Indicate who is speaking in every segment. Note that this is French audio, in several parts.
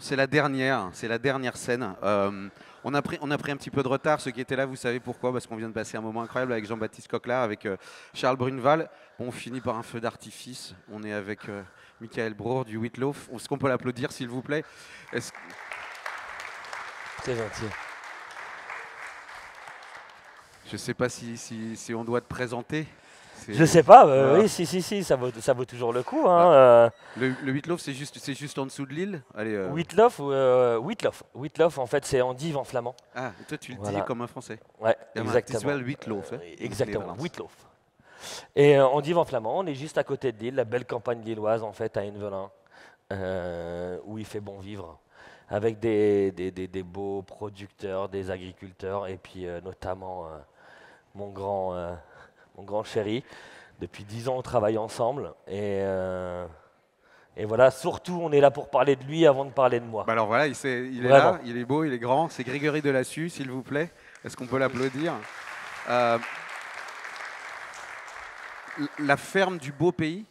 Speaker 1: C'est la dernière scène. On a pris un petit peu de retard. Ceux qui étaient là, vous savez pourquoi? Parce qu'on vient de passer un moment incroyable avec Jean-Baptiste Coquelard, avec Charles Bruneval. Bon, on finit par un feu d'artifice. On est avec Michael Brohr du Wheatloaf. Est-ce qu'on peut l'applaudir, s'il vous plaît? Est-ce-
Speaker 2: C'est gentil.
Speaker 1: Je ne sais pas si on doit te présenter.
Speaker 2: Je sais pas,
Speaker 1: Voilà.
Speaker 2: oui, si, ça vaut toujours le coup. Hein,
Speaker 1: Le Wheatloaf, c'est juste en dessous de l'île. Allez.
Speaker 2: Whitlof, Whitlof, en fait, c'est endive en flamand.
Speaker 1: Ah, toi, tu le dis
Speaker 2: Voilà.
Speaker 1: comme un Français.
Speaker 2: Ouais,
Speaker 1: Ja, maar het is
Speaker 2: exactement.
Speaker 1: wel Wheatloaf, hè, in
Speaker 2: Exactement,
Speaker 1: Nederlands.
Speaker 2: Whitlof. Et endive en flamand, on est juste à côté de l'île, la belle campagne lilloise, en fait, à Envelin, où il fait bon vivre, avec des beaux producteurs, des agriculteurs, et puis notamment mon grand chéri. Depuis 10 ans, on travaille ensemble. Et voilà, surtout, on est là pour parler de lui avant de parler de moi.
Speaker 1: Bah alors voilà, il est
Speaker 2: Vraiment.
Speaker 1: là, il est beau, il est grand. C'est Grégory Delassus, s'il vous plaît. Est-ce qu'on peut l'applaudir? Euh, La ferme du beau pays.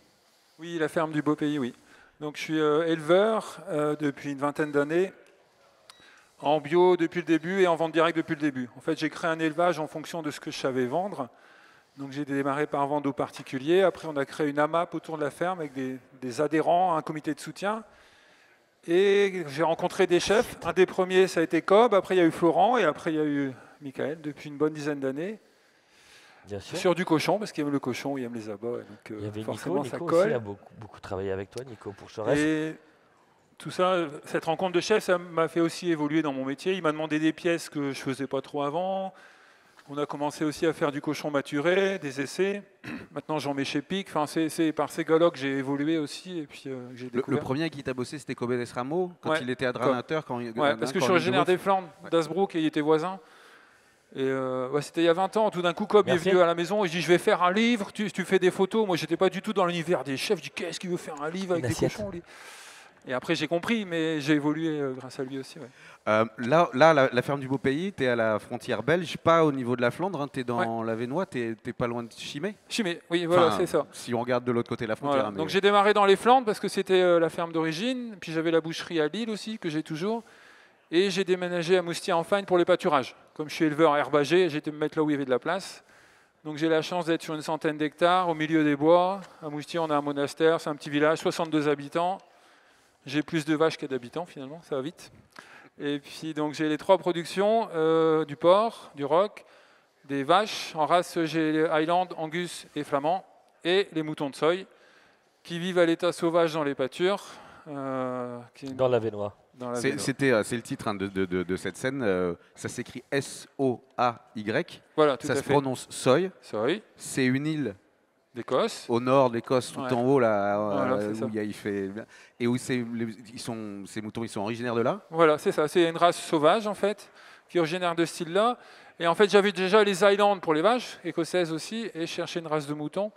Speaker 3: Oui, la ferme du Beau Pays, oui. Donc je suis éleveur depuis une vingtaine d'années, en bio depuis le début et en vente directe depuis le début. En fait, j'ai créé un élevage en fonction de ce que je savais vendre. Donc j'ai démarré par vendre aux particuliers. Après, on a créé une AMAP autour de la ferme avec des adhérents, un comité de soutien. Et j'ai rencontré des chefs. Un des premiers, ça a été Cobb. Après, il y a eu Florent. Et après, il y a eu Michael depuis une bonne dizaine d'années.
Speaker 2: Bien sûr.
Speaker 3: Sur du cochon, parce qu'il aime le cochon, il aime les abats. Donc
Speaker 2: Il y avait
Speaker 3: forcément,
Speaker 2: Nico
Speaker 3: ça
Speaker 2: aussi
Speaker 3: colle.
Speaker 2: a beaucoup travaillé avec toi, Nico, pour Chorès.
Speaker 3: Et tout ça, cette rencontre de chef, ça m'a fait aussi évoluer dans mon métier. Il m'a demandé des pièces que je ne faisais pas trop avant. On a commencé aussi à faire du cochon maturé, des essais. Maintenant, j'en mets chez Pic. Enfin, c'est par ces gars-là que j'ai évolué aussi. Et puis, j'ai
Speaker 1: Le
Speaker 3: découvert.
Speaker 1: premier avec qui tu as bossé, c'était Kobe Desramo, quand
Speaker 3: Ouais,
Speaker 1: il était adranateur.
Speaker 3: Ouais, parce que je suis originaire des Flandres, d'Asbrook, et il était voisin. Et ouais, c'était il y a 20 ans. Tout d'un coup, Cobb est
Speaker 2: Merci.
Speaker 3: venu à la maison et je dis je vais faire un livre. Tu fais des photos. Moi, j'étais pas du tout dans l'univers des chefs. Je dis qu'est-ce qu'il veut faire un livre avec
Speaker 2: Une
Speaker 3: des
Speaker 2: assiette.
Speaker 3: cochons lui. Et après, j'ai compris, mais j'ai évolué grâce à lui aussi. Ouais.
Speaker 1: Là, la ferme du beau pays, tu es à la frontière belge, pas au niveau de la Flandre, hein, tu es dans l'Avesnois, tu n'es pas loin de Chimay.
Speaker 3: Chimay, oui, voilà,
Speaker 1: Enfin,
Speaker 3: c'est ça.
Speaker 1: Si on regarde de l'autre côté de la frontière.
Speaker 3: Voilà.
Speaker 1: hein, mais-
Speaker 3: Donc j'ai démarré dans les Flandres parce que c'était la ferme d'origine. Puis j'avais la boucherie à Lille aussi, que j'ai toujours. Et j'ai déménagé à Moustier-en-Fagne pour les pâturages. Comme je suis éleveur herbagé, j'ai été me mettre là où il y avait de la place. Donc j'ai la chance d'être sur une centaine d'hectares, au milieu des bois. À Moustier, on a un monastère, c'est un petit village, 62 habitants. J'ai plus de vaches que d'habitants finalement, ça va vite. Et puis donc j'ai les 3 productions, du porc, du roc, des vaches. En race, j'ai les Highland, Angus et Flamand. Et les moutons de soie, qui vivent à l'état sauvage dans les pâtures.
Speaker 2: Dans l'Avesnois.
Speaker 1: C'est le titre hein, de cette scène. Ça s'écrit S-O-A-Y.
Speaker 3: Voilà, tout
Speaker 1: Ça
Speaker 3: à
Speaker 1: se
Speaker 3: fait.
Speaker 1: prononce Soy.
Speaker 3: Soy,
Speaker 1: C'est une île
Speaker 3: d'Écosse.
Speaker 1: au nord d'Écosse, tout
Speaker 3: Ouais.
Speaker 1: en haut, là,
Speaker 3: Voilà, c'est ça.
Speaker 1: où il fait. Et où ces moutons, ils sont originaires de là.
Speaker 3: Voilà, c'est ça. C'est une race sauvage, en fait, qui est originaire de ce style-là. Et en fait, j'avais déjà les Highlands pour les vaches, écossaises aussi, et je cherchais une race de moutons.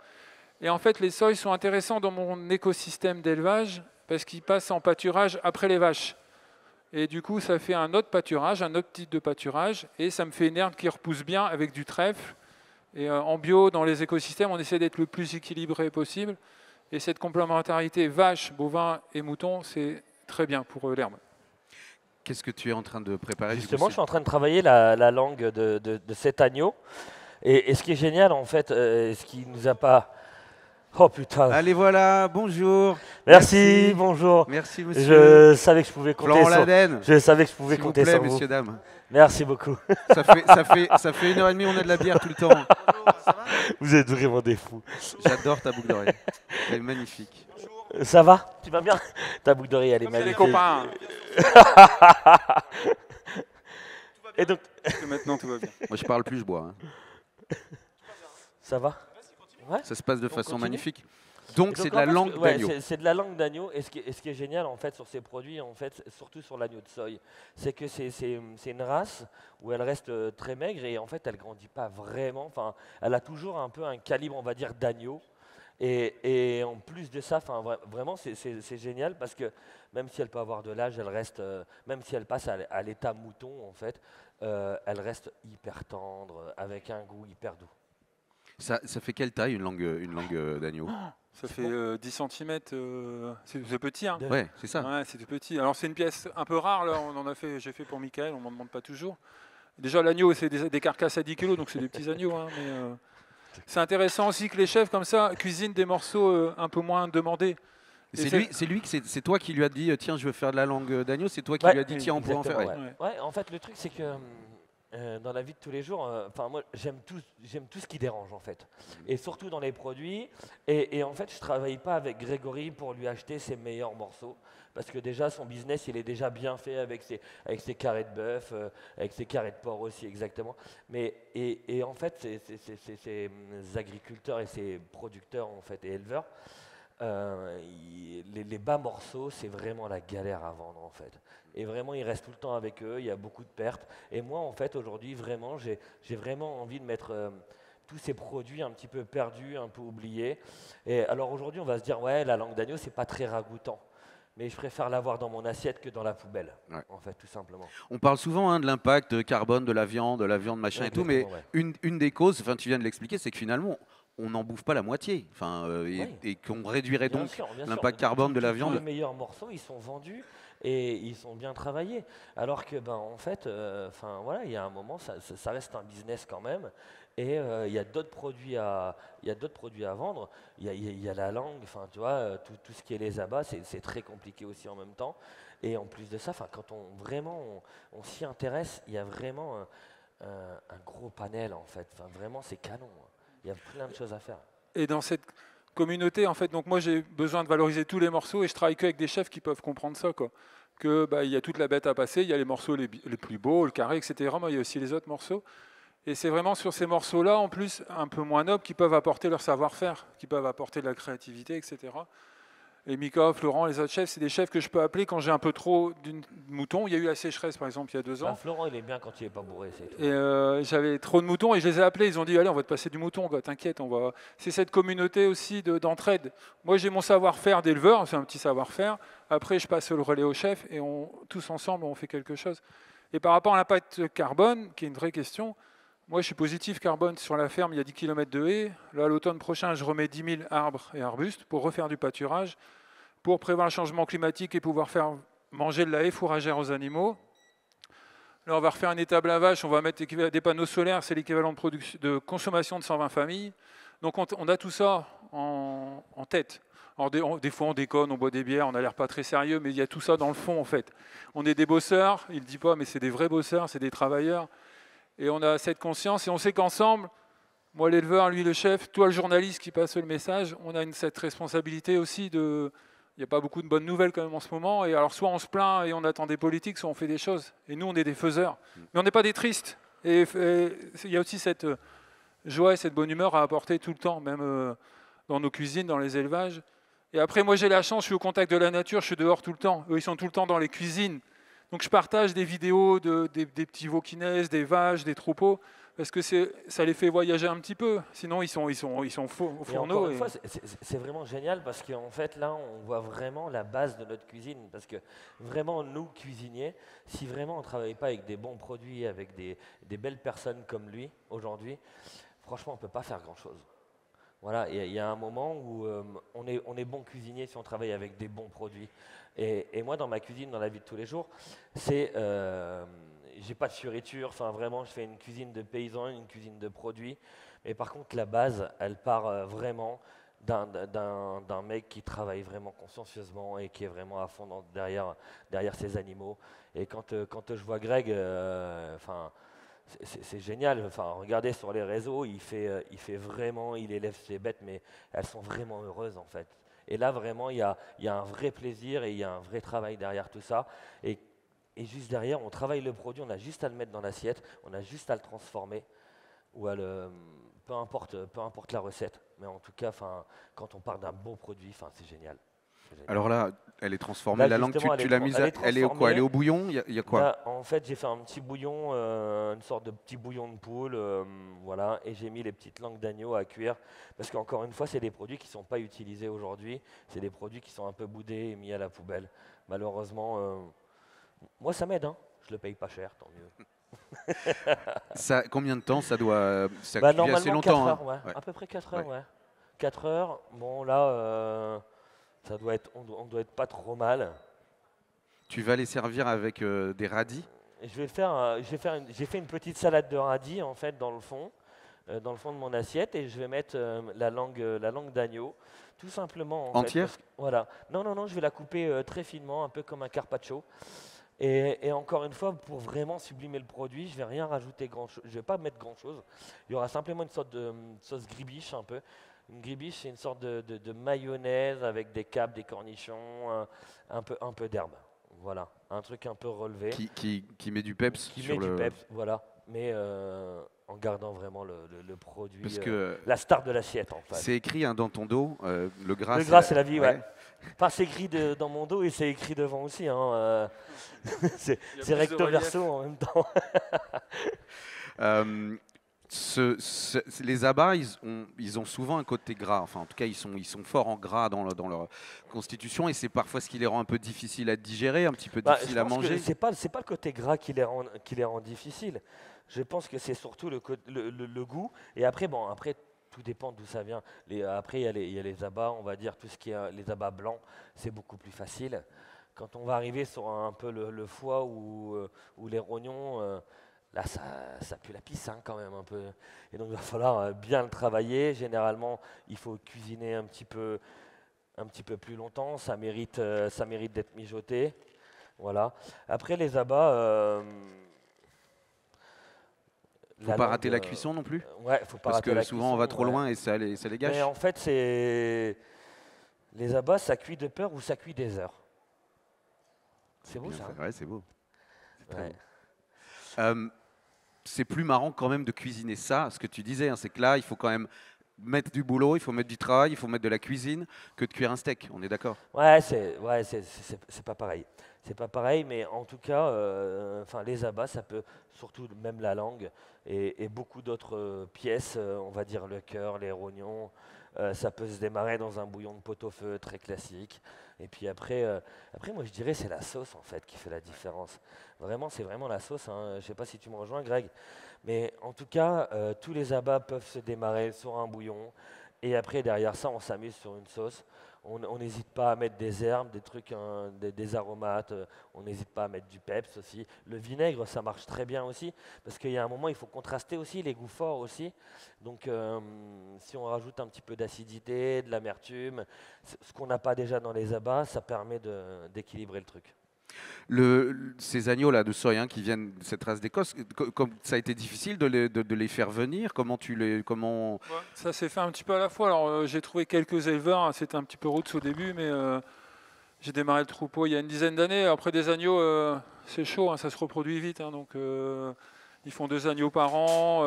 Speaker 3: Et en fait, les soys sont intéressants dans mon écosystème d'élevage parce qu'ils passent en pâturage après les vaches. Et du coup, ça fait un autre pâturage, un autre type de pâturage, et ça me fait une herbe qui repousse bien avec du trèfle. Et en bio, dans les écosystèmes, on essaie d'être le plus équilibré possible. Et cette complémentarité vache, bovin et mouton, c'est très bien pour l'herbe.
Speaker 1: Qu'est-ce que tu es en train de préparer du coup,
Speaker 2: Justement, je suis en train de travailler la langue de cet agneau. Et ce qui est génial, en fait, ce qui nous a pas... Oh putain.
Speaker 1: Allez, voilà, bonjour.
Speaker 2: Merci, bonjour.
Speaker 1: Merci, monsieur.
Speaker 2: Je savais que je pouvais compter
Speaker 1: Florent
Speaker 2: sur...
Speaker 1: Laden.
Speaker 2: Je savais que je pouvais
Speaker 1: S'il vous
Speaker 2: compter
Speaker 1: plaît,
Speaker 2: sur vous.
Speaker 1: messieurs, dames.
Speaker 2: Merci beaucoup.
Speaker 1: Ça fait 1h30, on a de la bière tout le temps.
Speaker 2: Vous êtes vraiment des fous.
Speaker 1: J'adore ta boucle d'oreille. Elle est magnifique.
Speaker 2: Ça va? Tu vas bien? Ta boucle d'oreille, elle est
Speaker 3: Comme c'est des
Speaker 2: magnifique.
Speaker 3: copains.
Speaker 2: Et donc,
Speaker 3: Parce que maintenant, tout va bien.
Speaker 1: Moi, je parle plus, je bois. hein.
Speaker 2: ça va? Ouais.
Speaker 1: Ça se passe de
Speaker 2: On
Speaker 1: façon
Speaker 2: continue
Speaker 1: magnifique. Donc,
Speaker 2: Et
Speaker 1: c'est
Speaker 2: donc,
Speaker 1: de la
Speaker 2: en fait,
Speaker 1: langue
Speaker 2: ouais,
Speaker 1: d'agneau.
Speaker 2: c'est de la langue d'agneau. Et ce qui est génial en fait sur ces produits, en fait, surtout sur l'agneau de soie, c'est que c'est une race où elle reste très maigre et en fait elle grandit pas vraiment. Enfin, elle a toujours un peu un calibre, on va dire, d'agneau. Et en plus de ça, enfin, vraiment c'est génial parce que même si elle peut avoir de l'âge, elle reste, même si elle passe à l'état mouton en fait, elle reste hyper tendre, avec un goût hyper doux.
Speaker 1: Ça fait quelle taille une langue d'agneau?
Speaker 3: Ça fait 10 cm, c'est petit. Hein.
Speaker 1: Ouais, c'est ça.
Speaker 3: Ouais, c'est tout petit. Alors c'est une pièce un peu rare, là, j'ai fait pour Michael, on m'en demande pas toujours. Déjà l'agneau, c'est des carcasses à 10 kg, donc c'est des petits agneaux. Hein, mais c'est intéressant aussi que les chefs comme ça cuisinent des morceaux un peu moins demandés.
Speaker 1: C'est toi qui lui as dit tiens, je veux faire de la langue d'agneau, c'est toi qui
Speaker 2: Ouais,
Speaker 1: lui as dit tiens, on pourrait en faire.
Speaker 2: exactement, ouais. En fait, le truc, c'est que dans la vie de tous les jours, moi, j'aime tout ce qui dérange, en fait. Et surtout dans les produits. Et en fait, je travaille pas avec Grégory pour lui acheter ses meilleurs morceaux. Parce que déjà, son business, il est déjà bien fait avec ses carrés de bœuf, avec ses carrés de porc aussi, exactement. Et en fait, ces agriculteurs et ces producteurs, en fait, et éleveurs, les bas morceaux, c'est vraiment la galère à vendre, en fait. Et vraiment, ils restent tout le temps avec eux, il y a beaucoup de pertes. Et moi, en fait, aujourd'hui, vraiment, j'ai vraiment envie de mettre tous ces produits un petit peu perdus, un peu oubliés. Et alors aujourd'hui, on va se dire, ouais, la langue d'agneau, c'est pas très ragoûtant. Mais je préfère l'avoir dans mon assiette que dans la poubelle, en fait, tout simplement.
Speaker 1: On parle souvent de l'impact carbone de la viande machin et tout, mais une des causes, enfin tu viens de l'expliquer, c'est que finalement, on n'en bouffe pas la moitié, et qu'on réduirait donc l'impact carbone de la viande.
Speaker 2: Les meilleurs morceaux, ils sont vendus et ils sont bien travaillés. Alors que, en fait, il y a un moment, ça reste un business quand même. Et il y a d'autres produits à vendre. Il y a la langue, tu vois, tout ce qui est les abats, c'est très compliqué aussi en même temps. Et en plus de ça, quand on s'y intéresse, il y a vraiment un gros panel en fait. Vraiment, c'est canon. Il y a plein de choses à faire.
Speaker 3: Et dans cette communauté, en fait, donc moi j'ai besoin de valoriser tous les morceaux et je travaille qu'avec des chefs qui peuvent comprendre ça, quoi. Que il y a toute la bête à passer, il y a les morceaux les plus beaux, le carré, etc. Mais il y a aussi les autres morceaux. Et c'est vraiment sur ces morceaux-là, en plus, un peu moins nobles, qui peuvent apporter leur savoir-faire, qui peuvent apporter de la créativité, etc. Et Mika, Florent, les autres chefs, c'est des chefs que je peux appeler quand j'ai un peu trop de moutons. Il y a eu la sécheresse, par exemple, il y a 2 ans.
Speaker 2: Florent, il est bien quand il n'est pas bourré, c'est tout.
Speaker 3: Et j'avais trop de moutons et je les ai appelés. Ils ont dit, allez, on va te passer du mouton, t'inquiète. C'est cette communauté aussi d'entraide. Moi, j'ai mon savoir-faire d'éleveur, c'est un petit savoir-faire. Après, je passe le relais au chef et tous ensemble, on fait quelque chose. Et par rapport à l'impact carbone, qui est une vraie question, moi, je suis positif carbone sur la ferme, il y a 10 km de haies. Là, l'automne prochain, je remets 10 000 arbres et arbustes pour refaire du pâturage, pour prévoir le changement climatique et pouvoir faire manger de la haie fourragère aux animaux. Là, on va refaire une étable à vache, on va mettre des panneaux solaires, c'est l'équivalent de consommation de 120 familles. Donc, on a tout ça en tête. Alors, des fois, on déconne, on boit des bières, on n'a l'air pas très sérieux, mais il y a tout ça dans le fond, en fait. On est des bosseurs, il ne dit pas, mais c'est des vrais bosseurs, c'est des travailleurs. Et on a cette conscience et on sait qu'ensemble, moi l'éleveur, lui le chef, toi le journaliste qui passe le message, on a cette responsabilité aussi de... Il n'y a pas beaucoup de bonnes nouvelles quand même en ce moment. Et alors soit on se plaint et on attend des politiques, soit on fait des choses. Et nous, on est des faiseurs. Mais on n'est pas des tristes. Et il y a aussi cette joie et cette bonne humeur à apporter tout le temps, même dans nos cuisines, dans les élevages. Et après, moi j'ai la chance, je suis au contact de la nature, je suis dehors tout le temps. Eux, ils sont tout le temps dans les cuisines. Donc je partage des vidéos des petits veaux qui naissent, des vaches, des troupeaux, parce que ça les fait voyager un petit peu. Sinon, ils sont au fourneau.
Speaker 2: Une fois, c'est vraiment génial parce qu'en fait, là, on voit vraiment la base de notre cuisine. Parce que vraiment, nous, cuisiniers, si vraiment on ne travaille pas avec des bons produits, avec des belles personnes comme lui, aujourd'hui, franchement, on ne peut pas faire grand-chose. Voilà, il y a un moment où on est bon cuisinier si on travaille avec des bons produits. Et moi, dans ma cuisine, dans la vie de tous les jours, j'ai pas de fioriture. Vraiment, je fais une cuisine de paysan, une cuisine de produits. Mais par contre, la base, elle part vraiment d'un mec qui travaille vraiment consciencieusement et qui est vraiment à fond derrière ses animaux. Et quand je vois Greg, c'est génial. Regardez sur les réseaux, il élève ses bêtes, mais elles sont vraiment heureuses en fait. Et là, vraiment, il y a un vrai plaisir et il y a un vrai travail derrière tout ça. Et juste derrière, on travaille le produit, on a juste à le mettre dans l'assiette, on a juste à le transformer, ou peu importe la recette. Mais en tout cas, quand on parle d'un beau produit, c'est génial.
Speaker 1: Alors là, elle est transformée, la langue, tu l'as mise, elle est au quoi? Elle est au bouillon? Il y a quoi?
Speaker 2: Là, en fait, j'ai fait un petit bouillon, une sorte de petit bouillon de poule, voilà, et j'ai mis les petites langues d'agneau à cuire, parce qu'encore une fois, c'est des produits qui ne sont pas utilisés aujourd'hui, c'est des produits qui sont un peu boudés et mis à la poubelle. Malheureusement, moi ça m'aide, hein. Je le paye pas cher, tant mieux.
Speaker 1: Ça, combien de temps ça doit ça
Speaker 2: Bah,
Speaker 1: cuit assez
Speaker 2: normalement, 4
Speaker 1: longtemps, hein.
Speaker 2: heures, ouais.
Speaker 1: Ouais.
Speaker 2: À peu près 4 heures,
Speaker 1: Ouais.
Speaker 2: ouais. 4 heures, bon là, ça doit être, on doit être pas trop mal.
Speaker 1: Tu vas les servir avec des radis.
Speaker 2: Et j'ai fait une petite salade de radis en fait dans le fond de mon assiette et je vais mettre la langue d'agneau, tout simplement en fait.
Speaker 1: Entière?
Speaker 2: Voilà. Non, non, non, je vais la couper très finement, un peu comme un carpaccio. Et encore une fois, pour vraiment sublimer le produit, je vais rien rajouter grand-chose. Je vais pas mettre grand-chose. Il y aura simplement une sorte de sauce gribiche un peu. Une gribiche, c'est une sorte de mayonnaise avec des capes, des cornichons, un peu d'herbe. Voilà, un truc un peu relevé.
Speaker 1: Qui met du peps
Speaker 2: Qui
Speaker 1: sur
Speaker 2: met du
Speaker 1: le.
Speaker 2: peps, voilà. Mais en gardant vraiment le produit,
Speaker 1: Parce que
Speaker 2: la star de l'assiette en fait.
Speaker 1: c'est écrit hein, dans ton dos, le gras.
Speaker 2: Le gras, c'est la vie, ouais. Enfin, c'est écrit dans mon dos et c'est écrit devant aussi. Hein, c'est recto verso en même temps.
Speaker 1: Les abats, ils ont souvent un côté gras. Enfin, en tout cas, ils sont forts en gras dans leur constitution et c'est parfois ce qui les rend un peu difficiles à digérer, un petit peu difficiles à manger.
Speaker 2: C'est pas le côté gras qui les rend difficiles. Je pense que c'est surtout le goût. Et après, bon, après, tout dépend d'où ça vient. Après, il y a les abats, on va dire, tout ce qui est les abats blancs, c'est beaucoup plus facile. Quand on va arriver sur un peu le foie ou les rognons, là, ça pue la pisse hein, quand même un peu. Et donc, il va falloir bien le travailler. Généralement, il faut cuisiner un petit peu plus longtemps. Ça mérite d'être mijoté. Voilà. Après, les abats...
Speaker 1: faut pas rater la cuisson non plus.
Speaker 2: Ouais, faut pas
Speaker 1: parce
Speaker 2: rater
Speaker 1: que
Speaker 2: la
Speaker 1: souvent
Speaker 2: cuisson,
Speaker 1: on va trop
Speaker 2: ouais.
Speaker 1: loin et ça les gâche.
Speaker 2: Mais en fait, les abats, ça cuit de peur ou ça cuit des heures. C'est beau ça.
Speaker 1: Ouais, c'est beau.
Speaker 2: Ouais.
Speaker 1: C'est plus marrant quand même de cuisiner ça, ce que tu disais, hein, c'est que là, il faut quand même mettre du boulot, il faut mettre du travail, il faut mettre de la cuisine, que de cuire un steak, on est d'accord?
Speaker 2: Ouais, c'est pas pareil. C'est pas pareil, mais en tout cas, enfin les abats, ça peut, surtout même la langue et beaucoup d'autres pièces, on va dire le cœur, les rognons, ça peut se démarrer dans un bouillon de pot-au-feu très classique. Et puis après, moi je dirais c'est la sauce en fait qui fait la différence. Vraiment, c'est vraiment la sauce. Hein. Je sais pas si tu me rejoins, Greg, mais en tout cas, tous les abats peuvent se démarrer sur un bouillon. Et après, derrière ça, on s'amuse sur une sauce. On n'hésite pas à mettre des herbes, des trucs, des aromates. On n'hésite pas à mettre du peps aussi. Le vinaigre, ça marche très bien aussi. Parce qu'il y a un moment, il faut contraster aussi, les goûts forts aussi. Donc, si on rajoute un petit peu d'acidité, de l'amertume, ce qu'on n'a pas déjà dans les abats, ça permet d'équilibrer le truc.
Speaker 1: Ces agneaux là de soie hein, qui viennent de cette race d'Écosse, comme ça a été difficile de les faire venir. Ouais,
Speaker 3: ça s'est fait un petit peu à la fois. Alors j'ai trouvé quelques éleveurs, hein, c'était un petit peu roots au début, mais j'ai démarré le troupeau il y a une dizaine d'années. Après des agneaux, c'est chaud, hein, ça se reproduit vite. Hein, donc ils font 2 agneaux par an.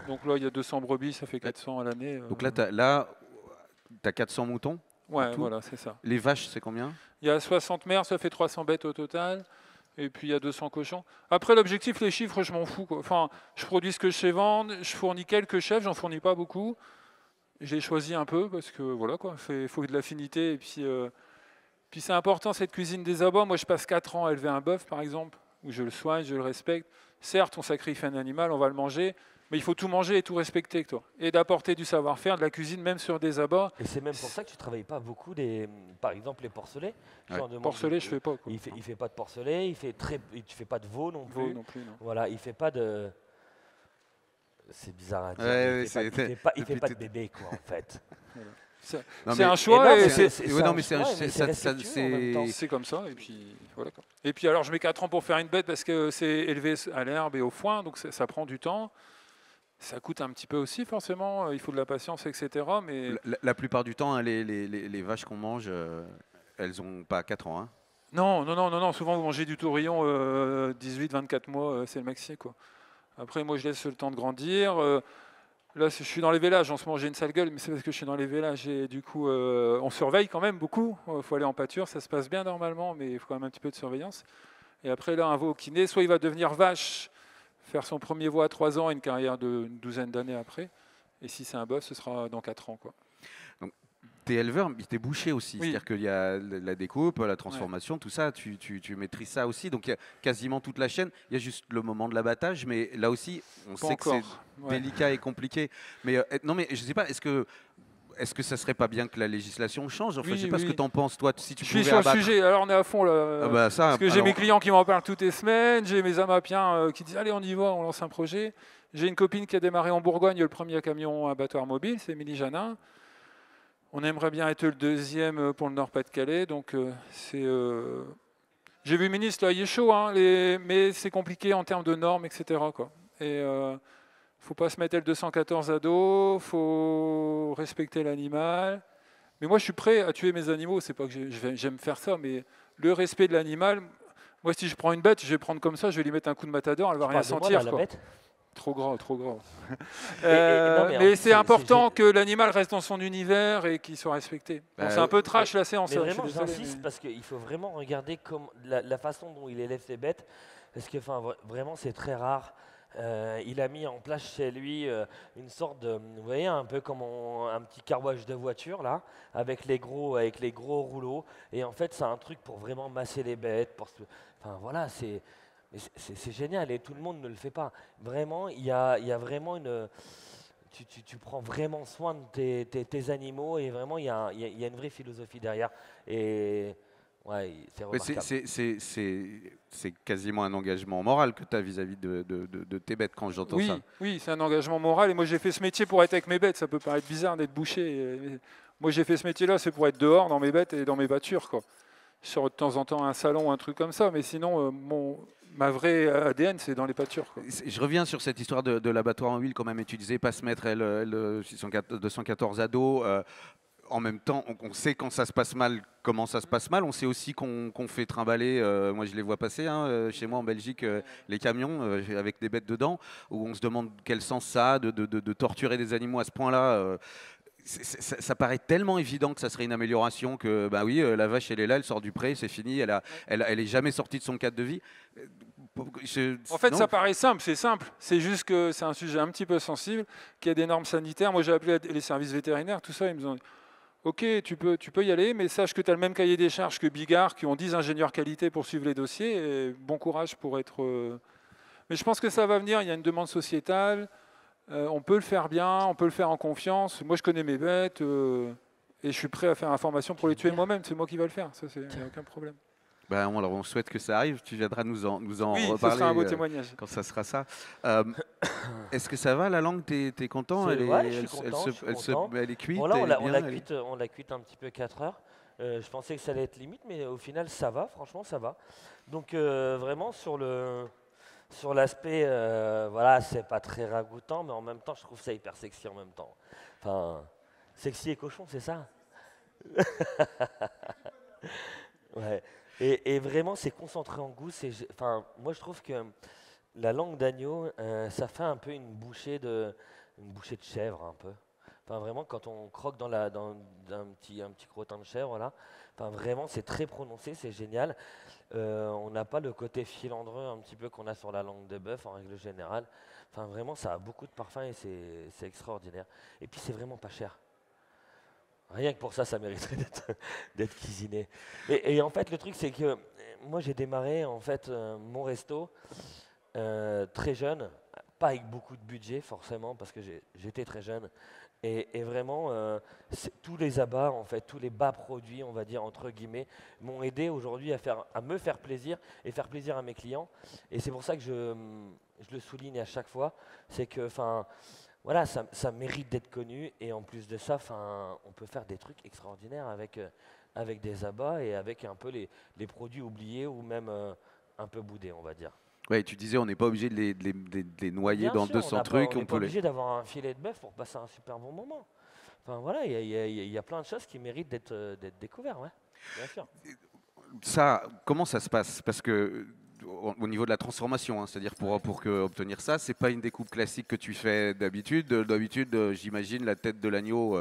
Speaker 3: Donc là il y a 200 brebis, ça fait 400 à l'année.
Speaker 1: Donc là, tu as 400 moutons.
Speaker 3: Ouais, voilà, c'est ça.
Speaker 1: Les vaches, c'est combien?
Speaker 3: Il y a 60 mères, ça fait 300 bêtes au total. Et puis il y a 200 cochons. Après, l'objectif, les chiffres, je m'en fous, quoi. Enfin, je produis ce que je sais vendre. Je fournis quelques chefs, j'en fournis pas beaucoup. J'ai choisi un peu parce que voilà, quoi. Il faut de l'affinité. Et puis c'est important cette cuisine des abats. Moi, je passe 4 ans à élever un bœuf, par exemple, où je le soigne, je le respecte. Certes, on sacrifie un animal, on va le manger. Mais il faut tout manger et tout respecter, toi. Et d'apporter du savoir-faire, de la cuisine, même sur des abats.
Speaker 2: Et c'est même pour ça que tu ne travailles pas beaucoup, par exemple, les porcelets.
Speaker 1: Ouais.
Speaker 3: Porcelet, je ne fais pas. Quoi.
Speaker 2: Il fait pas de porcelet, tu ne fais pas de veau non plus.
Speaker 3: Veau non plus, non.
Speaker 2: Voilà, il ne fait pas de... C'est bizarre à dire.
Speaker 1: Ouais,
Speaker 2: il fait pas de bébé, quoi, en fait.
Speaker 3: Voilà. C'est un choix.
Speaker 1: C'est
Speaker 3: comme ça. Et puis, voilà, quoi. Et puis alors, je mets 4 ans pour faire une bête parce que c'est élevé à l'herbe et au foin, donc ça prend du temps. Ça coûte un petit peu aussi, forcément. Il faut de la patience, etc. Mais
Speaker 1: la plupart du temps, hein, les vaches qu'on mange, elles n'ont pas 4 ans. Hein.
Speaker 3: Non. Souvent, vous mangez du taurillon 18-24 mois, c'est le maxi, quoi. Après, moi, je laisse le temps de grandir. Là, je suis dans les vélages. En ce moment, j'ai une sale gueule, mais c'est parce que je suis dans les vélages. Et du coup, on surveille quand même beaucoup. Il faut aller en pâture. Ça se passe bien normalement, mais il faut quand même un petit peu de surveillance. Et après, là, un veau qui naît, soit il va devenir vache, faire son premier veau à 3 ans et une carrière d'une douzaine d'années après. Et si c'est un bœuf, ce sera dans 4 ans, quoi.
Speaker 1: Donc, t'es éleveur, mais t'es boucher aussi.
Speaker 3: Oui.
Speaker 1: C'est-à-dire qu'il y a la découpe, la transformation, tout ça, tu maîtrises ça aussi. Donc il y a quasiment toute la chaîne. Il y a juste le moment de l'abattage, mais là aussi, on
Speaker 3: Pas
Speaker 1: sait que c'est
Speaker 3: encore. Ouais.
Speaker 1: délicat et compliqué. Mais non, mais je sais pas, est-ce que ça serait pas bien que la législation change? Enfin,
Speaker 3: Oui,
Speaker 1: je sais pas ce que
Speaker 3: oui.
Speaker 1: tu en penses, toi, si tu
Speaker 3: Je suis
Speaker 1: pouvais
Speaker 3: sur le
Speaker 1: abattre.
Speaker 3: sujet, alors on est à fond là.
Speaker 1: Ah bah ça,
Speaker 3: Parce que j'ai
Speaker 1: alors-
Speaker 3: mes clients qui m'en parlent toutes les semaines, j'ai mes amapiens qui disent allez on y va, on lance un projet. J'ai une copine qui a démarré en Bourgogne le premier camion abattoir mobile, c'est Émilie Janin. On aimerait bien être le deuxième pour le Nord-Pas-de-Calais, donc c'est... J'ai vu le ministre là, il est chaud, hein, mais c'est compliqué en termes de normes, etc. quoi. Et faut pas se mettre L214 à dos, faut respecter l'animal. Mais moi, je suis prêt à tuer mes animaux. C'est pas que j'aime faire ça, mais le respect de l'animal. Moi, si je prends une bête, je vais prendre comme ça, je vais lui mettre un coup de matador, elle va rien sentir.
Speaker 2: La
Speaker 3: quoi.
Speaker 2: bête.
Speaker 3: Trop gras, trop gras.
Speaker 2: Non,
Speaker 3: mais c'est important
Speaker 2: c'est-
Speaker 3: que l'animal reste dans son univers et qu'il soit respecté. Bon,
Speaker 1: Bah,
Speaker 3: c'est un peu trash la séance.
Speaker 2: Mais
Speaker 3: hein, je
Speaker 2: vraiment,
Speaker 3: suis désolé,
Speaker 2: j'insiste
Speaker 3: mais-
Speaker 2: parce qu'il faut vraiment regarder la façon dont il élève ses bêtes. Parce que vraiment, c'est très rare. Il a mis en place chez lui une sorte de, vous voyez, un peu comme un petit carwash de voiture là, avec les gros rouleaux. Et en fait, c'est un truc pour vraiment masser les bêtes. Enfin voilà, c'est génial et tout le monde ne le fait pas. Vraiment, il y a vraiment une. Tu prends vraiment soin de tes animaux et vraiment, il y a une vraie philosophie derrière. Et ouais, c'est
Speaker 1: Mais
Speaker 2: remarquable.
Speaker 1: c'est quasiment un engagement moral que tu as vis-à-vis de tes bêtes quand j'entends
Speaker 3: Oui,
Speaker 1: ça.
Speaker 3: oui, c'est un engagement moral. Et moi, j'ai fait ce métier pour être avec mes bêtes. Ça peut paraître bizarre d'être boucher. Moi, j'ai fait ce métier-là, c'est pour être dehors dans mes bêtes et dans mes pâtures. Quoi. Je sors de temps en temps à un salon, un truc comme ça. Mais sinon, ma vraie ADN, c'est dans les pâtures. Quoi.
Speaker 1: Je reviens sur cette histoire de l'abattoir en huile quand même, et tu disais pas se mettre L214 à dos. En même temps, on sait quand ça se passe mal, comment ça se passe mal. On sait aussi qu'on fait trimballer, moi je les vois passer chez moi en Belgique, les camions avec des bêtes dedans, où on se demande quel sens ça a de torturer des animaux à ce point-là. Ça paraît tellement évident que ça serait une amélioration que, bah oui, la vache elle est là, elle sort du pré, c'est fini, elle est jamais sortie de son cadre de vie.
Speaker 3: En fait,
Speaker 1: Non.
Speaker 3: ça paraît simple, c'est simple. C'est juste que c'est un sujet un petit peu sensible, qu'il y a des normes sanitaires. Moi, j'ai appelé les services vétérinaires, tout ça, ils me ont dit ok, tu peux y aller, mais sache que tu as le même cahier des charges que Bigard, qui ont 10 ingénieurs qualité pour suivre les dossiers. Et bon courage pour être. Mais je pense que ça va venir. Il y a une demande sociétale. On peut le faire bien, on peut le faire en confiance. Moi, je connais mes bêtes et je suis prêt à faire la formation pour les tuer moi-même. C'est moi qui vais le faire. Ça, il n'y a aucun problème.
Speaker 1: Ben, on souhaite que ça arrive. Tu viendras nous en
Speaker 3: Oui, ça
Speaker 1: reparler
Speaker 3: sera un beau témoignage.
Speaker 1: quand ça sera ça. Est-ce que ça va la langue? T'es content?
Speaker 2: Ouais, je suis content, je suis content.
Speaker 1: Elle est cuite.
Speaker 2: Bon, là,
Speaker 1: elle est
Speaker 2: on
Speaker 1: bien,
Speaker 2: l'a
Speaker 1: elle est-
Speaker 2: cuite un petit peu 4 heures. Je pensais que ça allait être limite, mais au final, ça va. Franchement, ça va. Donc, vraiment, sur l'aspect, voilà, c'est pas très ragoûtant, mais en même temps, je trouve ça hyper sexy en même temps. Enfin, sexy et cochon, c'est ça? Ouais. Et vraiment, c'est concentré en goût. Enfin, moi, je trouve que la langue d'agneau, ça fait un peu une bouchée de chèvre, un peu. Enfin, vraiment, quand on croque dans un petit crottin de chèvre, là, enfin, vraiment, c'est très prononcé, c'est génial. On n'a pas le côté filandreux un petit peu qu'on a sur la langue de bœuf en règle générale. Enfin, vraiment, ça a beaucoup de parfum et c'est extraordinaire. Et puis, c'est vraiment pas cher. Rien que pour ça, ça mériterait d'être cuisiné. Et en fait, le truc, c'est que moi, j'ai démarré en fait mon resto très jeune, pas avec beaucoup de budget forcément, parce que j'étais très jeune. Et vraiment, tous les abats, en fait, tous les bas produits, on va dire entre guillemets, m'ont aidé aujourd'hui à me faire plaisir et faire plaisir à mes clients. Et c'est pour ça que je le souligne à chaque fois, c'est que, enfin. Voilà, ça mérite d'être connu et en plus de ça, on peut faire des trucs extraordinaires avec des abats et avec un peu les produits oubliés ou même un peu boudés, on va dire.
Speaker 1: Ouais, tu disais, on n'est pas obligé de les noyer
Speaker 2: Bien
Speaker 1: dans
Speaker 2: sûr,
Speaker 1: 200 trucs.
Speaker 2: on n'est pas obligé d'avoir un filet de bœuf pour passer un super bon moment. Enfin voilà, il y a plein de choses qui méritent d'être découvertes, ouais, bien sûr.
Speaker 1: Ça, comment ça se passe? Parce que au niveau de la transformation, c'est-à-dire pour obtenir ça, c'est pas une découpe classique que tu fais d'habitude. D'habitude, j'imagine la tête de l'agneau,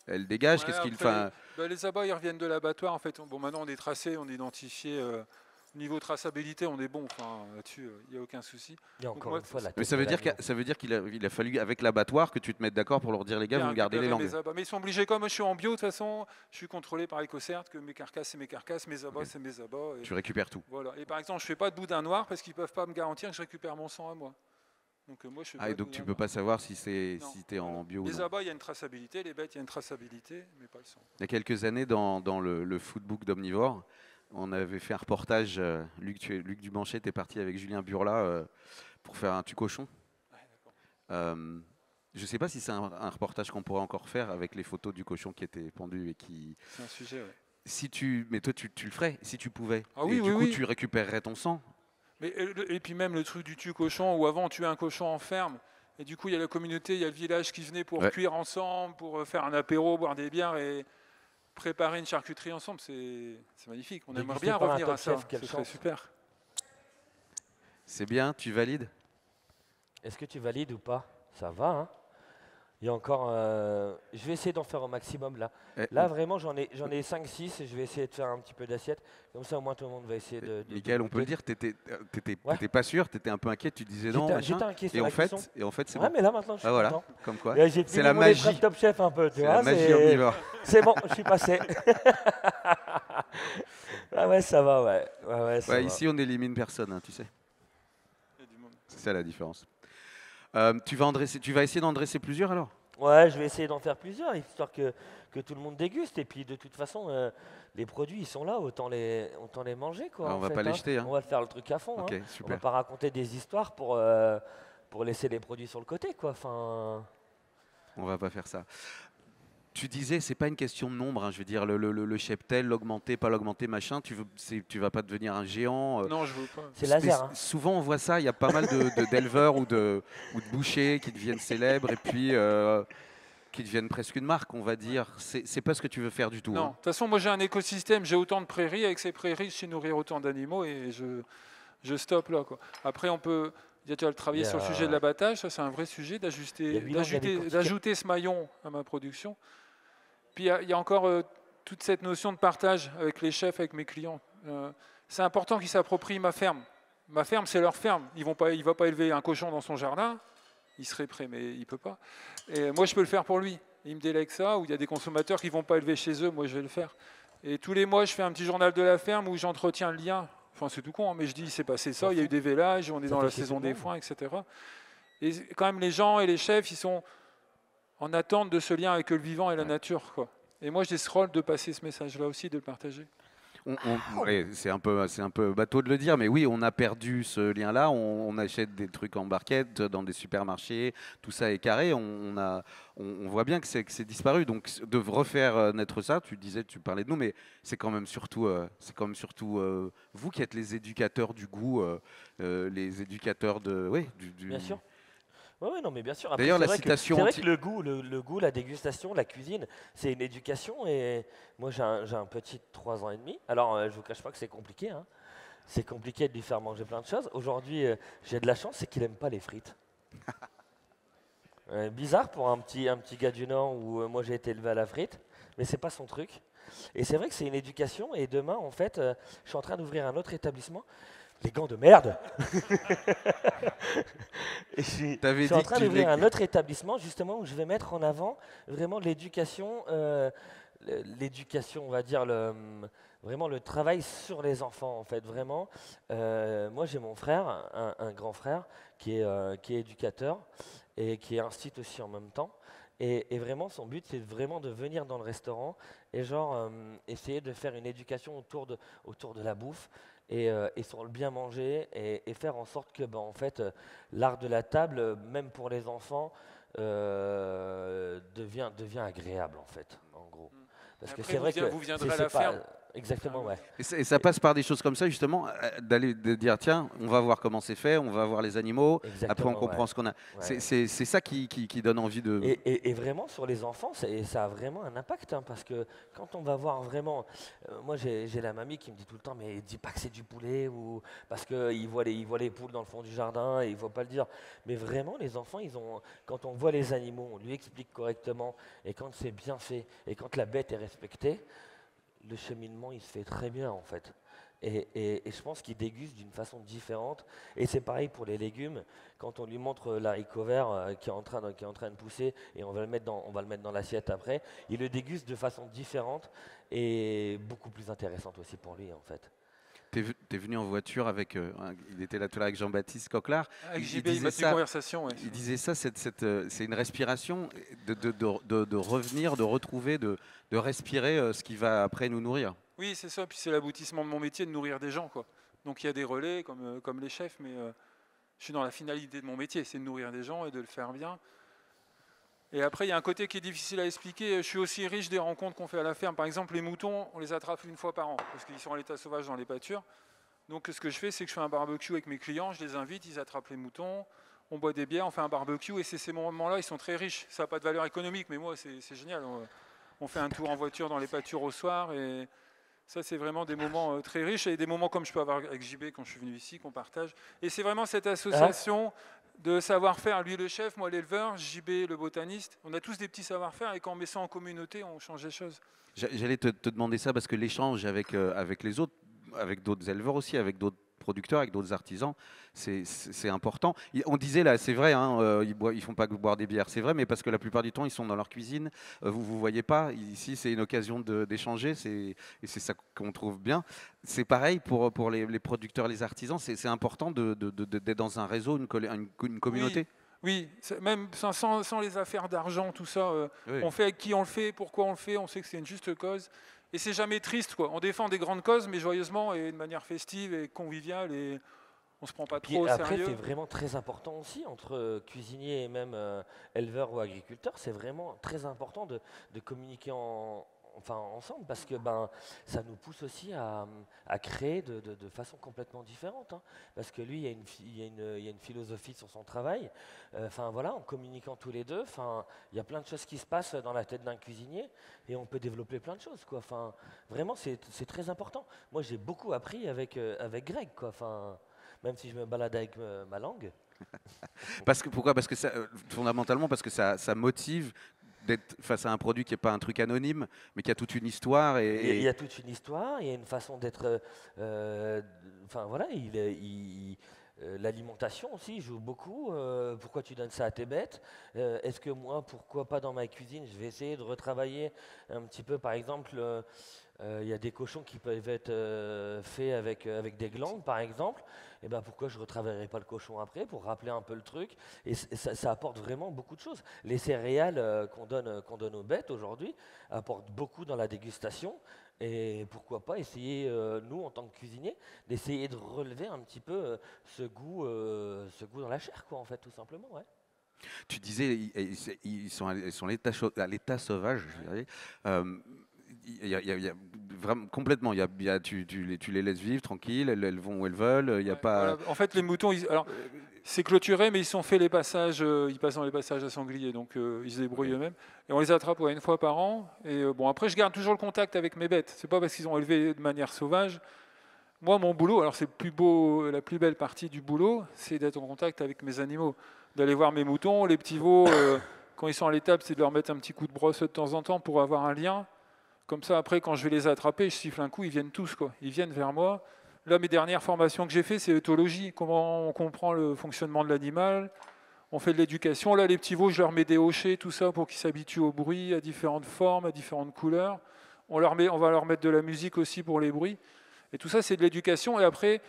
Speaker 1: elle dégage.
Speaker 3: Ouais,
Speaker 1: Qu'est-ce qu'il
Speaker 3: après,
Speaker 1: fait?
Speaker 3: les abats, ils reviennent de l'abattoir. En fait, bon, maintenant, on est tracé, on est identifié. Niveau traçabilité, on est bon. Enfin, là-dessus, il n'y a aucun souci.
Speaker 2: Et encore
Speaker 3: moi,
Speaker 2: une fois, la
Speaker 1: Mais
Speaker 2: tête
Speaker 1: ça
Speaker 2: de
Speaker 1: veut dire
Speaker 2: l'agneau.
Speaker 1: qu'il a fallu, avec l'abattoir, que tu te mettes d'accord pour leur dire, les gars,
Speaker 3: Bien
Speaker 1: vous me gardez les
Speaker 3: récupérer
Speaker 1: langues.
Speaker 3: mes abats. Mais ils sont obligés, comme je suis en bio, de toute façon, je suis contrôlé par EcoCert, que mes carcasses, c'est mes carcasses, mes abats,
Speaker 1: Ok.
Speaker 3: c'est mes abats. Et,
Speaker 1: Tu récupères tout.
Speaker 3: voilà. Et par exemple, je ne fais pas de boudin noir parce qu'ils ne peuvent pas me garantir que je récupère mon sang à moi. Donc moi, je fais
Speaker 1: Ah,
Speaker 3: pas
Speaker 1: et
Speaker 3: de
Speaker 1: donc
Speaker 3: boudin
Speaker 1: tu peux
Speaker 3: noir.
Speaker 1: pas savoir si
Speaker 3: Non,
Speaker 1: t'es
Speaker 3: voilà.
Speaker 1: en bio ou
Speaker 3: Les
Speaker 1: non.
Speaker 3: abats, il y a une traçabilité. Les bêtes, il y a une traçabilité, mais pas le sang.
Speaker 1: Il y a quelques années, dans le foodbook d'Omnivore, on avait fait un reportage. Luc Dumanchet était parti avec Julien Burla pour faire un tu cochon.
Speaker 3: Ouais, d'accord.
Speaker 1: Je ne sais pas si c'est un reportage qu'on pourrait encore faire avec les photos du cochon qui était pendu et qui.
Speaker 3: C'est un sujet, ouais.
Speaker 1: Mais toi, tu le ferais si tu pouvais.
Speaker 3: Ah oui,
Speaker 1: et du
Speaker 3: oui,
Speaker 1: coup,
Speaker 3: oui.
Speaker 1: tu récupérerais ton sang.
Speaker 3: Mais, et puis même le truc du tue-cochon, où avant on tuait un cochon en ferme, et du coup il y a la communauté, il y a le village qui venait pour
Speaker 1: Ouais.
Speaker 3: cuire ensemble, pour faire un apéro, boire des bières et préparer une charcuterie ensemble, c'est magnifique. On aimerait
Speaker 2: Dégusté
Speaker 3: bien
Speaker 2: par un
Speaker 3: revenir à
Speaker 2: Top
Speaker 3: ça,
Speaker 2: Chef, quelle
Speaker 3: ce serait
Speaker 2: chance.
Speaker 3: super.
Speaker 1: C'est bien, tu valides.
Speaker 2: Est-ce que tu valides ou pas? Ça va, hein? Il y a encore. Je vais essayer d'en faire au maximum là.
Speaker 1: Eh,
Speaker 2: Là, vraiment, j'en ai 5-6 et je vais essayer de faire un petit peu d'assiette. Comme ça, au moins, tout le monde va essayer de.
Speaker 1: Michael, on peut le
Speaker 2: goûter.
Speaker 1: dire, t'étais
Speaker 2: Ouais.
Speaker 1: pas sûr, t'étais un peu inquiet, tu disais non, machin.
Speaker 2: J'étais inquiet sur
Speaker 1: Et
Speaker 2: la
Speaker 1: en fait,
Speaker 2: cuisson.
Speaker 1: c'est
Speaker 2: Ouais,
Speaker 1: bon.
Speaker 2: mais là, maintenant, je suis
Speaker 1: Ah voilà,
Speaker 2: content.
Speaker 1: comme quoi.
Speaker 2: J'ai
Speaker 1: C'est
Speaker 2: fini
Speaker 1: la
Speaker 2: mon épreuve
Speaker 1: magie.
Speaker 2: Top Chef un peu, tu
Speaker 1: C'est
Speaker 2: vois.
Speaker 1: la magie Omnivore.
Speaker 2: C'est bon, je suis passé. Ah ouais, ça va, ouais. Ouais, ça
Speaker 1: Ouais,
Speaker 2: va.
Speaker 1: ici, on n'élimine personne, hein, tu sais.
Speaker 3: Il y a du monde.
Speaker 1: C'est ça la différence. Tu vas essayer d'en dresser plusieurs alors?
Speaker 2: Ouais, je vais essayer d'en faire plusieurs, histoire que tout le monde déguste. Et puis, de toute façon, les produits, ils sont là, autant les manger, quoi.
Speaker 1: Ah, on
Speaker 2: en
Speaker 1: va
Speaker 2: fait,
Speaker 1: pas les
Speaker 2: hein.
Speaker 1: jeter, hein.
Speaker 2: On va faire le truc à fond.
Speaker 1: Ok,
Speaker 2: Hein. On va
Speaker 1: super.
Speaker 2: pas raconter des histoires pour laisser les produits sur le côté, quoi. Enfin,
Speaker 1: On va pas faire ça. Tu disais, c'est pas une question de nombre, hein, je veux dire, le cheptel, l'augmenter, pas l'augmenter, machin, tu vas pas devenir un géant.
Speaker 3: Non, je veux pas.
Speaker 2: c'est laser. Hein.
Speaker 1: Souvent, on voit ça, il y a pas mal d'éleveurs ou de bouchers qui deviennent célèbres et puis qui deviennent presque une marque, on va dire. C'est pas ce que tu veux faire du tout.
Speaker 3: Non, de
Speaker 1: Hein.
Speaker 3: toute façon, moi j'ai un écosystème, j'ai autant de prairies, avec ces prairies, je sais nourrir autant d'animaux et je stoppe là, quoi. Après, on peut. Tu vas travailler
Speaker 2: Il y a-
Speaker 3: sur le sujet de l'abattage, ça c'est un vrai sujet,
Speaker 2: Il y a 8 ans, il y a des
Speaker 3: d'ajouter ce maillon à ma production. Puis il y a encore toute cette notion de partage avec les chefs, avec mes clients. C'est important qu'ils s'approprient ma ferme. Ma ferme, c'est leur ferme. Il ne va pas élever un cochon dans son jardin. Il serait prêt, mais il ne peut pas. Et moi, je peux le faire pour lui. Il me délègue ça, ou il y a des consommateurs qui ne vont pas élever chez eux. Moi, je vais le faire. Et tous les mois, je fais un petit journal de la ferme où j'entretiens le lien. Enfin, c'est tout con, hein, mais je dis, il s'est passé ça, il y a eu des vélages, on est
Speaker 2: Ça
Speaker 3: dans
Speaker 2: fait
Speaker 3: la
Speaker 2: chier
Speaker 3: saison
Speaker 2: tout le
Speaker 3: des
Speaker 2: monde.
Speaker 3: foins, etc. Et quand même, les gens et les chefs, ils sont en attente de ce lien avec le vivant et la nature, quoi. Et moi, j'ai ce rôle de passer ce message-là aussi, de le partager.
Speaker 1: Ouais, c'est un peu bateau de le dire, mais oui, on a perdu ce lien-là. On achète des trucs en barquette dans des supermarchés, tout ça est carré. On voit bien que c'est disparu. Donc de refaire naître ça, tu parlais de nous, mais c'est quand même surtout, vous qui êtes les éducateurs du goût, les éducateurs de, oui, du.
Speaker 2: Bien sûr. Oui, non, mais bien sûr. Après,
Speaker 1: D'ailleurs,
Speaker 2: c'est
Speaker 1: la
Speaker 2: vrai
Speaker 1: citation
Speaker 2: c'est vrai
Speaker 1: anti-
Speaker 2: que le goût, la dégustation, la cuisine, c'est une éducation. Et moi, j'ai un petit de 3 ans et demi. Alors, je ne vous cache pas que c'est compliqué. Hein. C'est compliqué de lui faire manger plein de choses. Aujourd'hui, j'ai de la chance, c'est qu'il n'aime pas les frites. Bizarre pour un petit gars du Nord où moi j'ai été élevé à la frite, mais c'est pas son truc. Et c'est vrai que c'est une éducation. Et demain, en fait, je suis en train d'ouvrir un autre établissement. Les gants de merde. Et je
Speaker 1: T'avais
Speaker 2: suis en
Speaker 1: dit
Speaker 2: train
Speaker 1: que tu
Speaker 2: d'ouvrir
Speaker 1: voulais-
Speaker 2: un autre établissement justement où je vais mettre en avant vraiment l'éducation, on va dire vraiment le travail sur les enfants en fait vraiment. Moi j'ai mon frère, un grand frère qui est éducateur et qui est instit aussi en même temps. Et vraiment son but c'est vraiment de venir dans le restaurant et genre essayer de faire une éducation autour de la bouffe. Et sur le bien manger et faire en sorte que en fait, l'art de la table, même pour les enfants, devient agréable en fait, en gros. Parce que
Speaker 3: Après,
Speaker 2: c'est vrai que
Speaker 3: vous viendrez à
Speaker 2: c'est
Speaker 3: la
Speaker 2: pas-
Speaker 3: ferme.
Speaker 2: Exactement, ouais.
Speaker 1: Et ça passe par des choses comme ça, justement, de dire tiens, on va voir comment c'est fait, on va voir les animaux, après
Speaker 2: Exactement,
Speaker 1: on comprend
Speaker 2: ouais.
Speaker 1: ce qu'on a.
Speaker 2: Ouais.
Speaker 1: C'est ça qui donne envie de.
Speaker 2: Et vraiment sur les enfants, ça a vraiment un impact hein, parce que quand on va voir vraiment, moi j'ai la mamie qui me dit tout le temps mais dis pas que c'est du poulet ou parce qu'il voit les poules dans le fond du jardin et il ne faut pas le dire. Mais vraiment les enfants quand on voit les animaux, on lui explique correctement et quand c'est bien fait et quand la bête est respectée, le cheminement il se fait très bien en fait. Et je pense qu'il déguste d'une façon différente. Et c'est pareil pour les légumes. Quand on lui montre l'haricot vert qui est en train de pousser et on va le mettre dans l'assiette après, il le déguste de façon différente et beaucoup plus intéressante aussi pour lui en fait.
Speaker 1: T'es venu en voiture avec, il était là tout là avec Jean-Baptiste Coquelard.
Speaker 3: Avec
Speaker 1: Il
Speaker 3: JB, il
Speaker 1: disait
Speaker 3: m'a tenu
Speaker 1: ça.
Speaker 3: conversation. Ouais.
Speaker 1: Il disait ça, c'est une respiration, de revenir, de retrouver, de respirer ce qui va après nous nourrir.
Speaker 3: Oui, c'est ça. Puis c'est l'aboutissement de mon métier de nourrir des gens, quoi. Donc il y a des relais comme les chefs, mais je suis dans la finalité de mon métier, c'est de nourrir des gens et de le faire bien. Et après, il y a un côté qui est difficile à expliquer. Je suis aussi riche des rencontres qu'on fait à la ferme. Par exemple, les moutons, on les attrape une fois par an, parce qu'ils sont à l'état sauvage dans les pâtures. Donc ce que je fais, c'est que je fais un barbecue avec mes clients, je les invite, ils attrapent les moutons, on boit des bières, on fait un barbecue, et c'est ces moments-là, ils sont très riches. Ça n'a pas de valeur économique, mais moi, c'est génial. On fait un tour en voiture dans les pâtures au soir, et ça, c'est vraiment des moments très riches, et des moments comme je peux avoir avec JB quand je suis venu ici, qu'on partage. Et c'est vraiment cette association de savoir-faire, lui le chef, moi l'éleveur, JB le botaniste. On a tous des petits savoir-faire, et quand on met ça en communauté, on change les choses.
Speaker 1: J'allais te demander ça parce que l'échange avec les autres, avec d'autres éleveurs aussi, avec d'autres producteurs, avec d'autres artisans, c'est important. On disait là, c'est vrai, hein, ils font pas que boire des bières, c'est vrai, mais parce que la plupart du temps, ils sont dans leur cuisine. Vous voyez pas. Ici, c'est une occasion d'échanger, et c'est ça qu'on trouve bien. C'est pareil pour les producteurs, les artisans. C'est important d'être dans un réseau, une communauté.
Speaker 3: Oui, même sans les affaires d'argent, tout ça,
Speaker 1: Oui.
Speaker 3: on fait avec qui on le fait, pourquoi on le fait, on sait que c'est une juste cause. Et c'est jamais triste, quoi. On défend des grandes causes, mais joyeusement et de manière festive et conviviale, et on se prend pas trop au
Speaker 2: Après,
Speaker 3: sérieux.
Speaker 2: c'est vraiment très important aussi, entre cuisinier et même éleveur ou agriculteur, c'est vraiment très important de communiquer ensemble, parce que ça nous pousse aussi à créer de façon complètement différente, hein. Parce que lui, il y a une philosophie sur son travail. Voilà, en communiquant tous les deux, il y a plein de choses qui se passent dans la tête d'un cuisinier et on peut développer plein de choses, quoi. Vraiment, c'est très important. Moi, j'ai beaucoup appris avec Greg, quoi. Même si je me balade avec ma langue.
Speaker 1: Pourquoi? Parce que fondamentalement, parce que ça motive d'être face à un produit qui n'est pas un truc anonyme, mais qui a toute une histoire.
Speaker 2: Il y a toute une histoire, il y a une façon d'être. Voilà, l'alimentation aussi joue beaucoup. Pourquoi tu donnes ça à tes bêtes? Est-ce que moi, pourquoi pas dans ma cuisine, je vais essayer de retravailler un petit peu, par exemple. Il y a des cochons qui peuvent être faits avec des glandes, par exemple. Et pourquoi je ne retravaillerai pas le cochon après pour rappeler un peu le truc? Et ça apporte vraiment beaucoup de choses. Les céréales qu'on donne aux bêtes aujourd'hui apportent beaucoup dans la dégustation. Et pourquoi pas essayer, nous, en tant que cuisiniers, d'essayer de relever un petit peu ce goût dans la chair, quoi, en fait, tout simplement. Ouais.
Speaker 1: Tu disais, ils sont à l'état sauvage, je dirais. Il y a vraiment complètement. Tu les laisses vivre tranquilles, elles vont où elles veulent. Il y a pas.
Speaker 3: Voilà. En fait, les moutons, alors c'est clôturé, mais ils sont fait les passages. Ils passent dans les passages à sanglier, donc ils se débrouillent eux-mêmes. Et on les attrape une fois par an. Et bon, après, je garde toujours le contact avec mes bêtes. C'est pas parce qu'ils ont élevé de manière sauvage. Moi, mon boulot, alors c'est la plus belle partie du boulot, c'est d'être en contact avec mes animaux, d'aller voir mes moutons, les petits veaux. Quand ils sont à l'étable, c'est de leur mettre un petit coup de brosse de temps en temps pour avoir un lien. Comme ça, après, quand je vais les attraper, je siffle un coup, ils viennent tous, quoi. Ils viennent vers moi. Là, mes dernières formations que j'ai fait, c'est éthologie. Comment on comprend le fonctionnement de l'animal. On fait de l'éducation. Là, les petits veaux, je leur mets des hochets, tout ça, pour qu'ils s'habituent au bruit, à différentes formes, à différentes couleurs. On va leur mettre de la musique aussi pour les bruits. Et tout ça, c'est de l'éducation. Et après,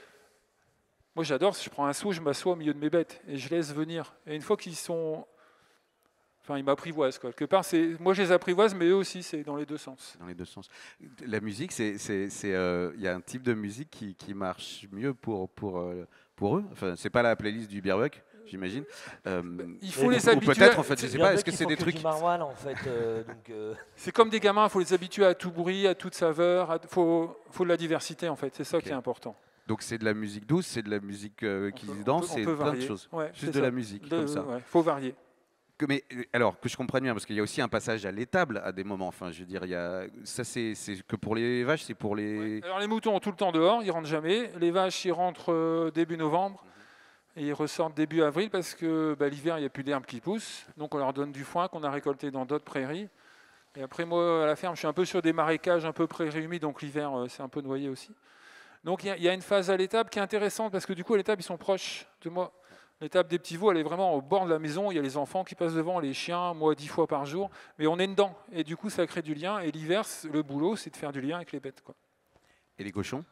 Speaker 3: moi, j'adore, je prends un seau, je m'assois au milieu de mes bêtes et je laisse venir. Et une fois qu'ils sont... Enfin, ils m'apprivoisent, quoi. Quelque part, moi, je les apprivoise, mais eux aussi, c'est dans les deux sens.
Speaker 1: Dans les deux sens. La musique, il y a un type de musique qui marche mieux pour eux. Enfin, c'est pas la playlist du Beerbuck, j'imagine.
Speaker 3: Il faut les habituer.
Speaker 1: Ou peut-être, en fait, je sais pas. Est-ce que c'est des trucs
Speaker 2: du maroilles, en fait.
Speaker 3: C'est comme des gamins. Il faut les habituer à tout bruit, à toute saveur. Faut de la diversité, en fait. C'est ça qui est important.
Speaker 1: Donc c'est de la musique douce, c'est de la musique qui danse, c'est plein de choses.
Speaker 3: Ouais,
Speaker 1: juste de la musique, comme ça.
Speaker 3: Ouais, faut varier.
Speaker 1: Mais alors que je comprenne bien, parce qu'il y a aussi un passage à l'étable à des moments. Enfin, je veux dire, ça c'est que pour les vaches, c'est pour les.
Speaker 3: Ouais. Alors les moutons ont tout le temps dehors, ils rentrent jamais. Les vaches, ils rentrent début novembre et ils ressortent début avril parce que l'hiver, il n'y a plus d'herbe qui pousse. Donc on leur donne du foin qu'on a récolté dans d'autres prairies. Et après, moi, à la ferme, je suis un peu sur des marécages, un peu prairies humides, donc l'hiver, c'est un peu noyé aussi. Donc il y a une phase à l'étable qui est intéressante parce que du coup à l'étable ils sont proches de moi. L'étable des petits veaux, elle est vraiment au bord de la maison. Il y a les enfants qui passent devant, les chiens, moi 10 fois par jour. Mais on est dedans. Et du coup, ça crée du lien. Et l'hiver, le boulot, c'est de faire du lien avec les bêtes, quoi.
Speaker 1: Et les cochons?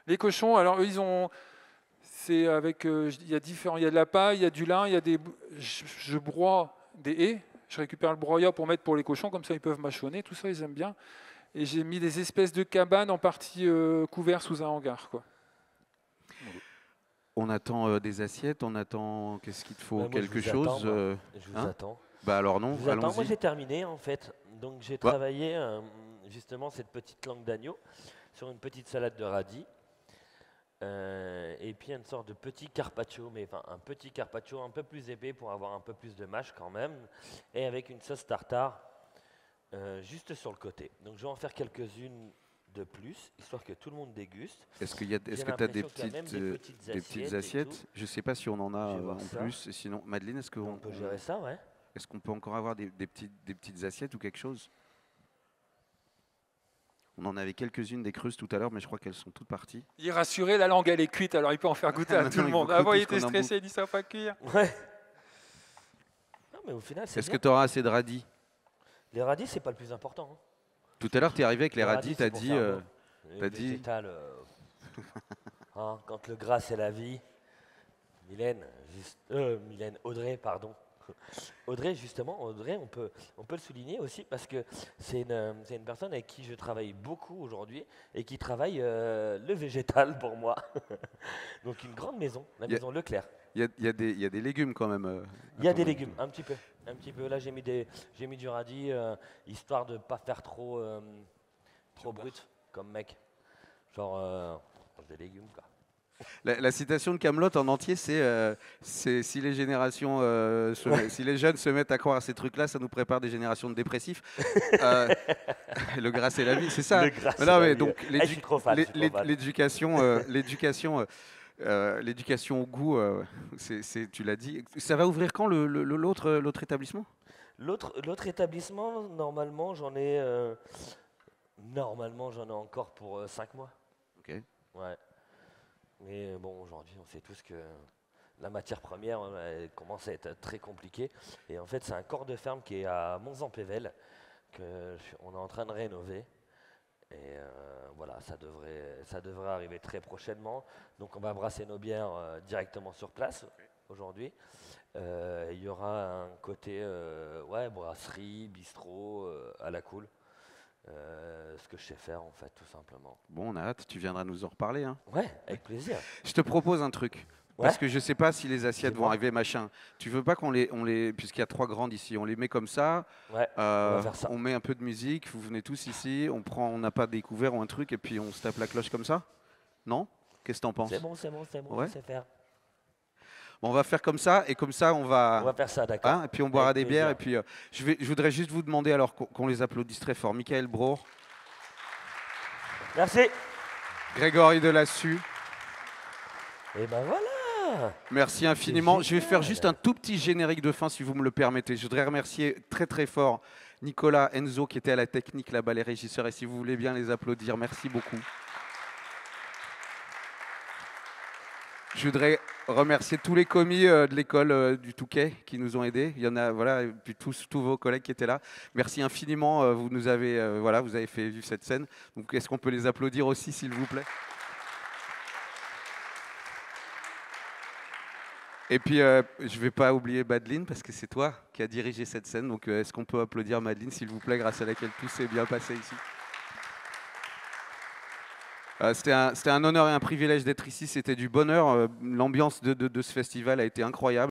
Speaker 3: Les cochons, alors eux, ils ont... C'est avec... il y a différents... Il y a de la paille, il y a du lin, il y a des... Je broie des haies. Je récupère le broyat pour mettre pour les cochons. Comme ça, ils peuvent mâchonner. Tout ça, ils aiment bien. Et j'ai mis des espèces de cabanes en partie couvertes sous un hangar, quoi.
Speaker 1: On attend des assiettes, on attend... Qu'est-ce qu'il te faut?
Speaker 2: Moi,
Speaker 1: Quelque
Speaker 2: je vous
Speaker 1: chose
Speaker 2: attends, moi. Je vous
Speaker 1: hein
Speaker 2: attends.
Speaker 1: Bah alors non,
Speaker 2: Je vous attends. Moi,
Speaker 1: allons-y.
Speaker 2: j'ai terminé, en fait. Donc, j'ai
Speaker 1: Bah.
Speaker 2: travaillé justement cette petite langue d'agneau sur une petite salade de radis. Et puis, une sorte de petit carpaccio, mais enfin, un petit carpaccio un peu plus épais pour avoir un peu plus de mâche quand même. Et avec une sauce tartare juste sur le côté. Donc, je vais en faire quelques-unes de plus, histoire que tout le monde déguste.
Speaker 1: Est-ce que
Speaker 2: J'ai
Speaker 1: tu as des
Speaker 2: l'impression qu'il y a même des petites
Speaker 1: assiettes?
Speaker 2: et tout.
Speaker 1: Je ne sais pas si on en a
Speaker 2: Je vais voir
Speaker 1: en
Speaker 2: ça.
Speaker 1: plus. Sinon, Madeleine,
Speaker 2: On peut gérer ça, ouais.
Speaker 1: est-ce qu'on peut encore avoir des petites assiettes ou quelque chose? On en avait quelques-unes des creuses tout à l'heure, mais je crois qu'elles sont toutes parties.
Speaker 3: Il est rassuré, la langue elle est cuite, alors il peut en faire goûter à tout le
Speaker 1: il
Speaker 3: monde.
Speaker 1: faut
Speaker 3: Avant il
Speaker 1: plus
Speaker 3: était
Speaker 1: qu'on en
Speaker 3: stressé, il dit ça va pas cuire.
Speaker 2: Ouais. Non, mais au final, c'est
Speaker 1: Est-ce que
Speaker 2: bien.
Speaker 1: tu auras assez de radis?
Speaker 2: Les radis, c'est pas le plus important. Hein.
Speaker 1: Tout à l'heure, tu es arrivé avec les radis, tu
Speaker 2: c'est
Speaker 1: as
Speaker 2: pour
Speaker 1: dit...
Speaker 2: faire beau.
Speaker 1: t'as dit-
Speaker 2: Végétal, hein, quand le gras c'est la vie. Audrey, pardon. Audrey, justement, on peut le souligner aussi parce que c'est une personne avec qui je travaille beaucoup aujourd'hui et qui travaille le végétal pour moi. Donc une grande maison, la
Speaker 1: Y a-
Speaker 2: maison Leclerc.
Speaker 1: Il y a des légumes quand même.
Speaker 2: Il y a
Speaker 1: à ton
Speaker 2: des
Speaker 1: avis.
Speaker 2: légumes, un petit peu. Un petit peu. Là, j'ai mis du radis, histoire de ne pas faire trop brut comme mec. Genre, des légumes, quoi.
Speaker 1: La citation de Kaamelott en entier, c'est si les générations, si les jeunes se mettent à croire à ces trucs-là, ça nous prépare des générations de dépressifs. Euh, le gras c'est la vie, c'est ça.
Speaker 2: Le gras,
Speaker 1: Mais
Speaker 2: c'est
Speaker 1: non,
Speaker 2: la
Speaker 1: mais
Speaker 2: vie,
Speaker 1: donc
Speaker 2: ouais. Je suis trop fan, je suis trop fan.
Speaker 1: l'éducation au goût, tu l'as dit. Ça va ouvrir quand l'autre établissement?
Speaker 2: L'autre établissement, normalement, j'en ai encore pour 5 mois.
Speaker 1: Ok.
Speaker 2: Ouais. Mais bon, aujourd'hui, on sait tous que la matière première elle commence à être très compliquée. Et en fait, c'est un corps de ferme qui est à Monzan-Pével qu'on est en train de rénover. Et voilà, ça devrait arriver très prochainement. Donc, on va brasser nos bières directement sur place aujourd'hui. Il y aura un côté brasserie, bistrot, à la cool. Ce que je sais faire en fait, tout simplement.
Speaker 1: Bon, on a hâte, tu viendras nous en reparler. Hein.
Speaker 2: Ouais, avec plaisir.
Speaker 1: Je te propose un truc.
Speaker 2: Ouais.
Speaker 1: Parce que je sais pas si les assiettes vont
Speaker 2: Dis-moi.
Speaker 1: arriver, machin. Tu veux pas puisqu'il y a 3 grandes ici, on les met comme ça,
Speaker 2: Ouais, on va faire ça.
Speaker 1: on met un peu de musique, vous venez tous ici, on n'a pas découvert ou un truc, et puis on se tape la cloche comme ça? Non? Qu'est-ce que t'en penses?
Speaker 2: C'est bon,
Speaker 1: Ouais.
Speaker 2: je sais faire.
Speaker 1: Bon, on va faire comme ça, et comme ça on
Speaker 2: On va faire ça, d'accord.
Speaker 1: hein, et puis on boira
Speaker 2: Avec
Speaker 1: des bières,
Speaker 2: plaisir.
Speaker 1: et puis je voudrais juste vous demander alors qu'on les applaudisse très fort. Michael Brault,
Speaker 2: Merci.
Speaker 1: Grégory Delassus,
Speaker 2: Et ben voilà.
Speaker 1: merci infiniment. Je vais faire
Speaker 2: génial.
Speaker 1: juste un tout petit générique de fin si vous me le permettez. Je voudrais remercier très très fort Nicolas, Enzo qui était à la technique là-bas, les régisseurs, et si vous voulez bien les applaudir, merci beaucoup. Je voudrais remercier tous les commis de l'école du Touquet qui nous ont aidés. Il y en a, voilà, et puis tous vos collègues qui étaient là. Merci infiniment. Vous nous avez, vous avez fait vivre cette scène. Donc, est-ce qu'on peut les applaudir aussi, s'il vous plaît? Et puis, je ne vais pas oublier Madeleine parce que c'est toi qui as dirigé cette scène. Donc, est-ce qu'on peut applaudir Madeleine, s'il vous plaît, grâce à laquelle tout s'est bien passé ici? C'était un honneur et un privilège d'être ici. C'était du bonheur. L'ambiance de ce festival a été incroyable.